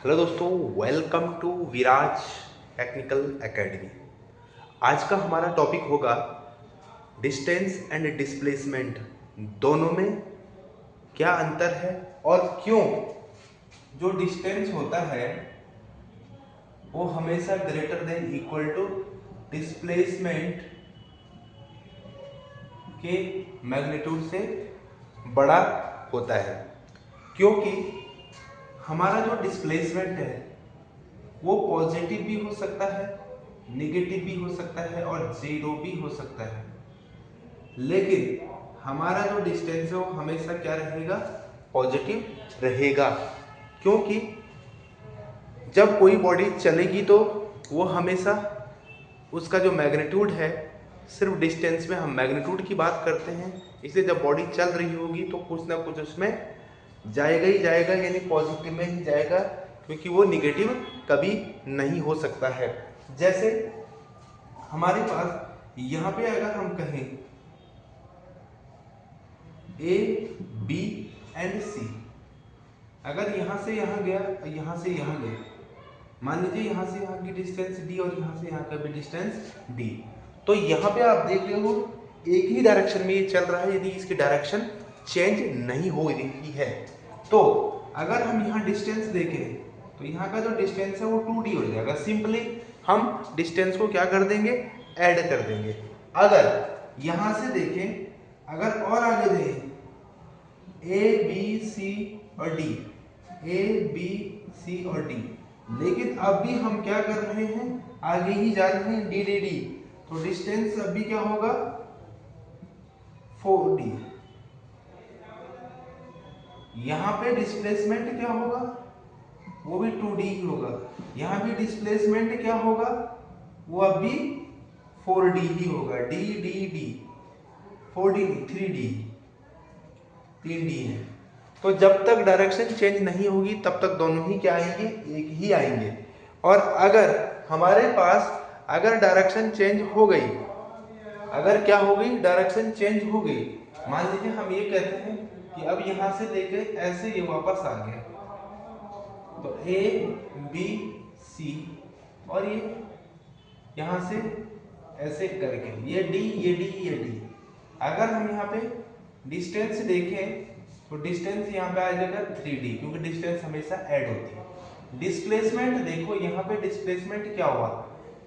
Hello दोस्तों, welcome to Viraj technical academy. आज का हमारा टॉपिक होगा डिस्टेंस एंड डिस्प्लेसमेंट, दोनों में क्या अंतर है और क्यों जो डिस्टेंस होता है वो हमेशा greater than equal to displacement के मैग्नीट्यूड से बड़ा होता है। क्योंकि हमारा जो डिस्प्लेसमेंट है वो पॉजिटिव भी हो सकता है, नेगेटिव भी हो सकता है और जीरो भी हो सकता है, लेकिन हमारा जो डिस्टेंस है वो हमेशा क्या रहेगा, पॉजिटिव रहेगा। क्योंकि जब कोई बॉडी चलेगी तो वो हमेशा उसका जो मैग्नीट्यूड है, सिर्फ डिस्टेंस में हम मैग्नीट्यूड की बात करते हैं, इसलिए जब बॉडी चल रही होगी तो कुछ ना कुछ उसमें जाएगा ही जाएगा, यानी पॉजिटिव में ही जाएगा, क्योंकि वो निगेटिव कभी नहीं हो सकता है। जैसे हमारे पास यहाँ पे अगर हम कहें ए बी एंड सी, अगर यहाँ से यहाँ गया और यहाँ से यहाँ गया, मान लीजिए यहाँ से यहाँ की डिस्टेंस डी और यहाँ से यहाँ का भी डिस्टेंस डी, तो यहाँ पे आप देख रहे हो एक ही डायरेक्शन में ये चल रहा है, यदि इसकी डायरेक्शन चेंज नहीं हो रही है। तो अगर हम यहाँ डिस्टेंस देखें तो यहाँ का जो डिस्टेंस है वो 2d हो जाएगा। सिंपली हम डिस्टेंस को क्या कर देंगे, ऐड कर देंगे। अगर यहाँ से देखें, अगर और आगे देखें ए बी सी और डी, ए बी सी और डी, लेकिन अब भी हम क्या कर रहे हैं, आगे ही जा रहे हैं डी डी डी, तो डिस्टेंस अभी क्या होगा 4d। यहाँ पे डिस्प्लेसमेंट क्या होगा, वो भी 2d ही होगा। यहाँ भी डिस्प्लेसमेंट क्या होगा, वो अभी 4d ही होगा, D D D, 4d 3d, 3d है। तो जब तक डायरेक्शन चेंज नहीं होगी तब तक दोनों ही क्या आएंगे, एक ही आएंगे। और अगर हमारे पास अगर डायरेक्शन चेंज हो गई, अगर क्या हो गई, डायरेक्शन चेंज हो गई, मान लीजिए हम ये कहते हैं कि अब यहां से लेके ऐसे ये वापस आ गया, तो ए बी सी और ये यहां से ऐसे करके ये डी ये डी ये डी, अगर हम यहाँ पे डिस्टेंस देखें तो डिस्टेंस यहाँ पे आ जाएगा 3d, क्योंकि डिस्टेंस हमेशा ऐड होती है। डिस्प्लेसमेंट देखो, यहाँ पे डिस्प्लेसमेंट क्या हुआ,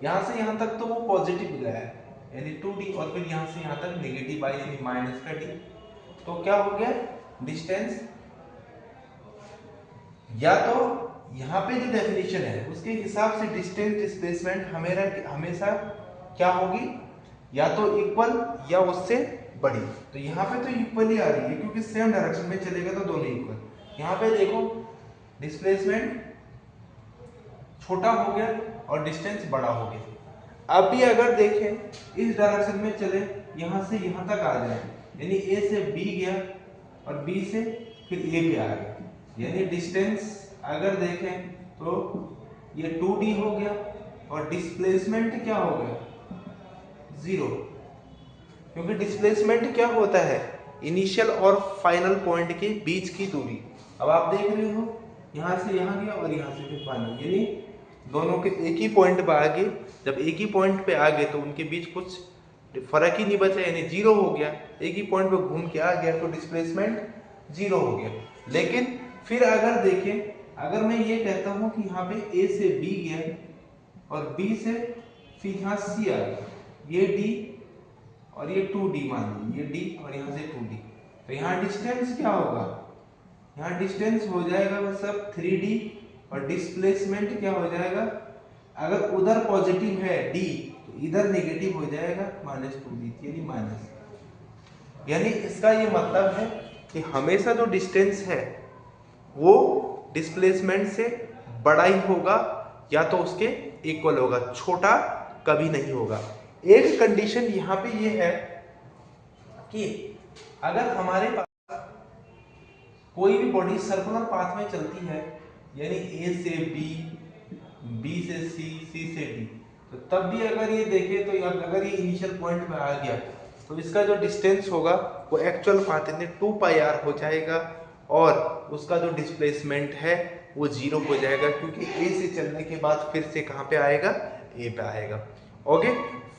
यहाँ से यहाँ तक तो वो पॉजिटिव गया है यानी 2d, और फिर यहाँ से यहाँ तक नेगेटिव आई यानी माइनस का d, तो क्या हो गया डिस्टेंस, या तो यहाँ पे जो डेफिनेशन है उसके हिसाब से डिस्टेंस डिस्प्लेसमेंट हमेशा क्या होगी, या तो इक्वल या उससे बड़ी। तो यहाँ पे तो इक्वल ही आ रही है क्योंकि सेम डायरेक्शन में चलेगा तो दोनों इक्वल। यहाँ पे देखो डिस्प्लेसमेंट छोटा हो गया और डिस्टेंस बड़ा हो गया। अब भी अगर देखें इस डायरेक्शन में चले, यहाँ से यहाँ तक आ जाए, यानी ए से बी गया और बी से फिर ए पे आ गया, यानी डिस्टेंस अगर देखें तो ये 2d हो गया और डिस्प्लेसमेंट क्या हो गया, 0, क्योंकि डिस्प्लेसमेंट क्या होता है, इनिशियल और फाइनल पॉइंट के बीच की दूरी। अब आप देख रहे हो यहाँ से यहाँ गया और यहाँ से फिर फाइनल, यानी दोनों के एक ही पॉइंट पे आ गए। जब एक ही पॉइंट पे आ गए तो उनके बीच कुछ फर्क ही नहीं बचा, यानी 0 हो गया। एक ही पॉइंट पे घूम के आ गया तो डिस्प्लेसमेंट 0 हो गया। लेकिन फिर अगर देखें, अगर मैं ये कहता हूँ कि यहाँ पे ए से बी गया और बी से फिर यहाँ सी आ गया, ये डी और ये 2d, मान लीजिए ये d और यहाँ से 2d, तो यहाँ डिस्टेंस क्या होगा, यहाँ डिस्टेंस हो जाएगा वो सब 3d और डिस्प्लेसमेंट क्या हो जाएगा, अगर उधर पॉजिटिव है d तो इधर नेगेटिव हो जाएगा -2d, यानी माइनस। यानी इसका ये मतलब है कि हमेशा जो डिस्टेंस है वो डिस्प्लेसमेंट से बड़ा ही होगा या तो उसके इक्वल होगा, छोटा कभी नहीं होगा। एक कंडीशन यहाँ पे ये है कि अगर हमारे पास कोई भी बॉडी सर्कुलर पाथ में चलती है, यानी ए से बी, बी से सी, सी से डी, तो तब भी अगर ये देखें तो अगर ये इनिशियल पॉइंट पे आ गया तो इसका जो डिस्टेंस होगा वो एक्चुअल पाथ यानी 2πr हो जाएगा और उसका जो डिस्प्लेसमेंट है वो 0 हो जाएगा, क्योंकि ए से चलने के बाद फिर से कहाँ पे आएगा, ए पे आएगा। ओके,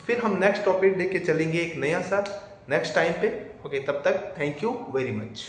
फिर हम नेक्स्ट टॉपिक लेके चलेंगे एक नया सा नेक्स्ट टाइम पे। ओके, तब तक थैंक यू वेरी मच।